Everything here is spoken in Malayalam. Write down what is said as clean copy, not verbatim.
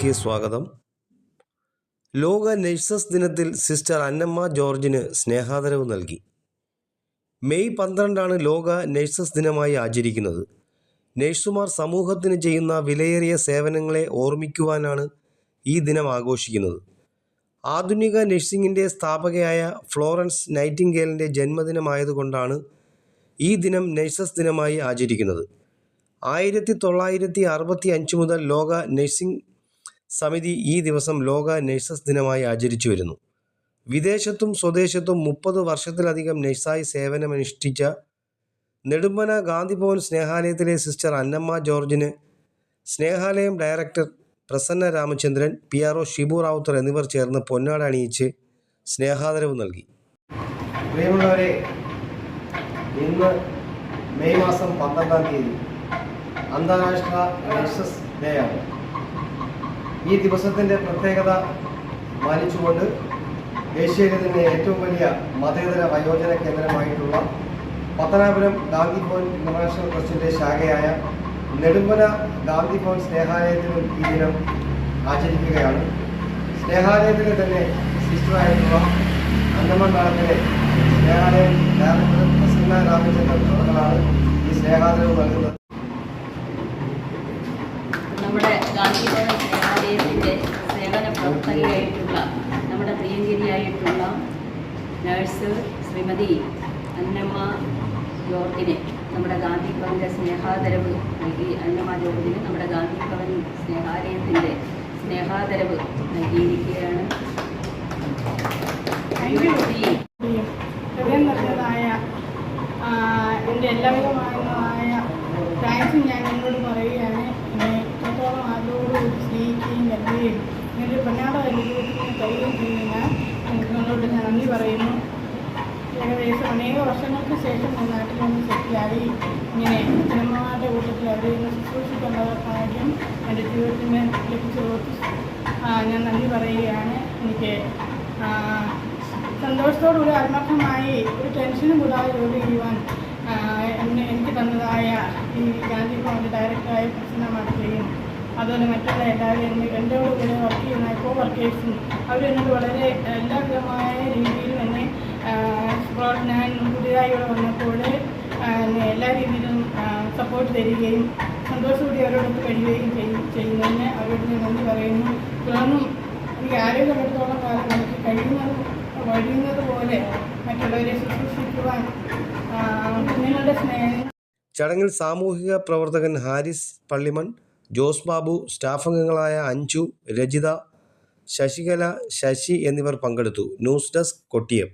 വാർത്തകളിലേക്ക് സ്വാഗതം. ലോക നഴ്സസ് ദിനത്തിൽ സിസ്റ്റർ അന്നമ്മ ജോർജിന് സ്നേഹാദരവ് നൽകി. മെയ് 12 ലോക നഴ്സസ് ദിനമായി ആചരിക്കുന്നത്. നഴ്സുമാർ സമൂഹത്തിന് ചെയ്യുന്ന വിലയേറിയ സേവനങ്ങളെ ഓർമ്മിക്കുവാനാണ് ഈ ദിനം ആഘോഷിക്കുന്നത്. ആധുനിക നഴ്സിംഗിൻ്റെ സ്ഥാപകയായ ഫ്ലോറൻസ് നൈറ്റിംഗേലിൻ്റെ ജന്മദിനമായതുകൊണ്ടാണ് ഈ ദിനം നഴ്സസ് ദിനമായി ആചരിക്കുന്നത്. 1965 മുതൽ ലോക നഴ്സിംഗ് സമിതി ഈ ദിവസം ലോക നഴ്സസ് ദിനമായി ആചരിച്ചു വരുന്നു. വിദേശത്തും സ്വദേശത്തും 30 വർഷത്തിലധികം നഴ്സായി സേവനമനുഷ്ഠിച്ച നെടുമ്പന ഗാന്ധിഭവൻ സ്നേഹാലയത്തിലെ സിസ്റ്റർ അന്നമ്മ ജോർജിന് സ്നേഹാലയം ഡയറക്ടർ പ്രസന്ന രാമചന്ദ്രൻ, PRO ഷിബു റാവുത്തർ എന്നിവർ ചേർന്ന് പൊന്നാട അണിയിച്ച് സ്നേഹാദരവ് നൽകി. പ്രിയമുള്ളവരെ, ഇന്ന് മെയ് മാസം 12 അന്താരാഷ്ട്ര നഴ്സസ് ഡേ ആണ്. ഈ ദിവസത്തിൻ്റെ പ്രത്യേകത മാനിച്ചുകൊണ്ട് ഏഷ്യയിലെ തന്നെ ഏറ്റവും വലിയ മതേതര വയോജന കേന്ദ്രമായിട്ടുള്ള പത്തനാപുരം ഗാന്ധിഭവൻ ഇന്റർനാഷണൽ ട്രസ്റ്റിൻ്റെ ശാഖയായ നെടുമ്പന ഗാന്ധിഭവൻ സ്നേഹാലയത്തിലും ഈ ദിനം ആചരിക്കുകയാണ്. സ്നേഹാലയത്തിലെ തന്നെ സിസ്റ്ററായിട്ടുള്ള അന്നമ്മ മാഡത്തിലെ സ്നേഹാലയം ഡയറക്ടർ പ്രസന്ന രാമചന്ദ്രൻ അവர்களാണ് ഈ സ്നേഹാദരവ് നൽകുന്നത്. നമ്മുടെ ഗാന്ധിഭവൻ സ്നേഹാലയത്തിൻ്റെ സേവന പ്രവർത്തകയായിട്ടുള്ള നമ്മുടെ പ്രിയങ്കരിയായിട്ടുള്ള നഴ്സ് ശ്രീമതി അന്നമ്മ ജോർജിന് നമ്മുടെ ഗാന്ധിഭവൻ്റെ സ്നേഹാദരവ് നൽകി. അന്നമ്മ ജോർജിന് നമ്മുടെ ഗാന്ധിഭവൻ സ്നേഹാലയത്തിൻ്റെ സ്നേഹാദരവ് നൽകിയിരിക്കുകയാണ്. ഹൃദയം നിറഞ്ഞതായ എൻ്റെ എല്ലാവിധമായ താങ്ക്സും ഞാൻ എന്നോട് പറയുകയാണ്. എന്നെ ഇത്രത്തോളം ആരോടും സ്നേഹിക്കുകയും കരുതുകയും ഇങ്ങനെ പൊന്നാട അനുഭവത്തിന് കഴിയുകയും ചെയ്യുന്ന നിങ്ങളോട് ഞാൻ നന്ദി പറയുന്നു. ഏകദേശം അനേക വർഷങ്ങൾക്ക് ശേഷം ഞാൻ നാട്ടിൽ വന്ന് സെറ്റിലായി. ഇങ്ങനെ അച്ഛനമ്മമാരുടെ കൂട്ടത്തിൽ അവരെ ശുശ്രൂഷിക്കേണ്ട ഭാഗ്യം എൻ്റെ ജീവിതത്തിന് ലഭിച്ചതോട് ഞാൻ നന്ദി പറയുകയാണ്. എനിക്ക് സന്തോഷത്തോടുകൂടി ആത്മാർത്ഥമായി ഒരു ടെൻഷനും കൂടാതെ ജോലി ചെയ്യുവാൻ എനിക്ക് തന്നതായ ഈ ഗാന്ധിഭവൻ്റെ ഡയറക്ടറായ പ്രസന്ന മാഡത്തെയും അതുപോലെ മറ്റുള്ള എല്ലാവരും എൻ്റെ കൂടെ വർക്ക് ചെയ്യുന്ന വർക്കേഴ്സും അവരെന്നോട് വളരെ എല്ലാവിധമായ രീതിയിലും എന്നെ ഞാൻ പുതിയതായി ഇവിടെ വന്നപ്പോൾ എല്ലാ രീതിയിലും സപ്പോർട്ട് തരികയും സന്തോഷത്തോടെ അവരോടൊത്ത് കഴിയുകയും ചെയ്യുന്നതിന് അവരോട് ഞാൻ നന്ദി പറയുന്നു. തുടർന്നും എനിക്ക് ആരോഗ്യമെടുത്തോളം കാലം എനിക്ക് കഴിയുന്നത് പോലെ മറ്റുള്ളവരെ ശുശ്രൂഷിക്കുവാൻ നിങ്ങളുടെ സ്നേഹം. ചടങ്ങിൽ സാമൂഹിക പ്രവർത്തകൻ ഹാരിസ് പള്ളിമൺ, ജോസ് ബാബു, സ്റ്റാഫ് അംഗങ്ങളായ അഞ്ജു, രജിത, ശശികല, ശശി എന്നിവർ പങ്കെടുത്തു. News desk, Kottiyam.